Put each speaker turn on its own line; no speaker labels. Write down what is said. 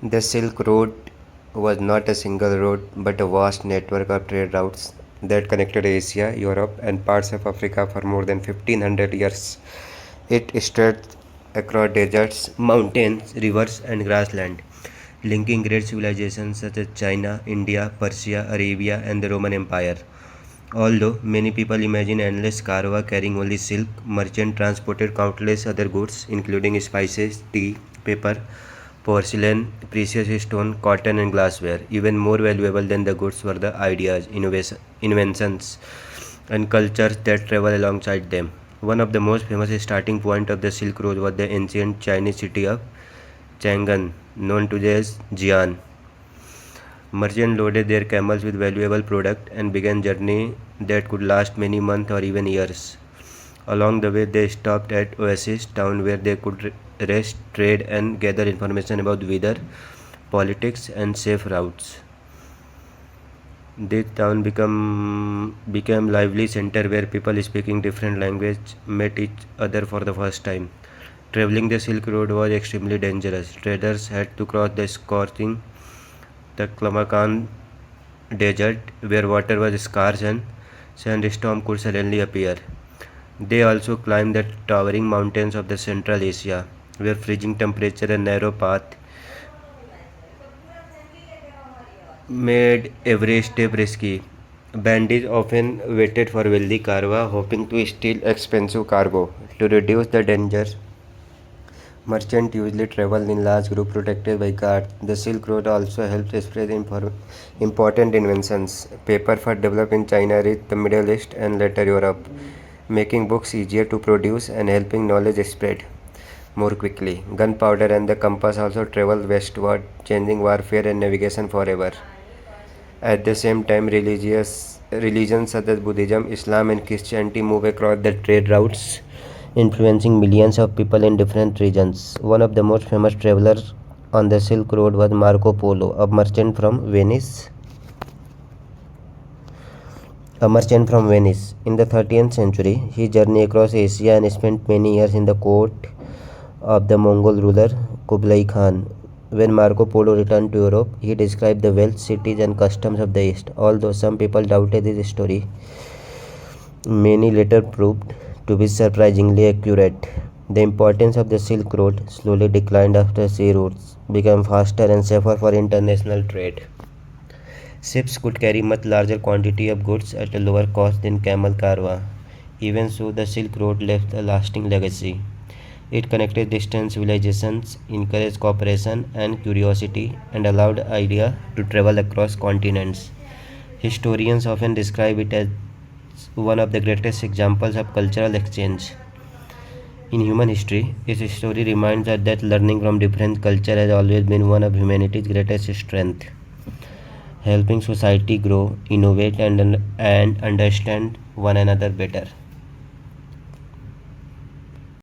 The Silk Road was not a single road but a vast network of trade routes that connected Asia, Europe, and parts of Africa for more than 1500 years. It stretched across deserts, mountains, rivers, and grassland, linking great civilizations such as China, India, Persia, Arabia, and the Roman Empire. Although many people imagine endless carava carrying only silk, merchants transported countless other goods, including spices, tea, paper, porcelain, precious stone, cotton, and glassware. Even more valuable than the goods were the ideas, inventions, and cultures that travel alongside them. One of the most famous starting points of the Silk Road was the ancient Chinese city of Chang'an, known today as Jian. Merchants loaded their camels with valuable product and began journey that could last many months or even years. Along the way, they stopped at oasis town where they could rest, trade, and gather information about weather, politics, and safe routes. This town became lively center where people speaking different language met each other for the first time. Traveling the Silk Road was extremely dangerous. Traders had to cross the scorching Taklamakan desert where water was scarce and sandstorm could suddenly appear. They also climbed the towering mountains of the Central Asia, where freezing temperature and narrow path made every step risky. Bandits often waited for wealthy carva, hoping to steal expensive cargo. To reduce the danger, merchants usually traveled in large groups protected by guards. The Silk Road also helped spread important inventions. Paper first developed in China reached the Middle East and later Europe, making books easier to produce and helping knowledge spread more quickly. Gunpowder and the compass also traveled westward, changing warfare and navigation forever. At the same time, religions such as Buddhism, Islam, and Christianity move across the trade routes, influencing millions of people in different regions. One of the most famous travelers on the Silk Road was Marco Polo, a merchant from Venice. In the 13th century, he journeyed across Asia and spent many years in the court of the Mongol ruler Kublai Khan. When Marco Polo returned to Europe, he described the wealth, cities, and customs of the East. Although some people doubted his story, many later proved to be surprisingly accurate. The importance of the Silk Road slowly declined after sea routes became faster and safer for international trade. Ships could carry much larger quantity of goods at a lower cost than camel caravan. Even so, the Silk Road left a lasting legacy. It connected distant civilizations, encouraged cooperation and curiosity, and allowed ideas to travel across continents. Historians often describe it as one of the greatest examples of cultural exchange in human history. Its story reminds us that learning from different cultures has always been one of humanity's greatest strengths, helping society grow, innovate, and understand one another better.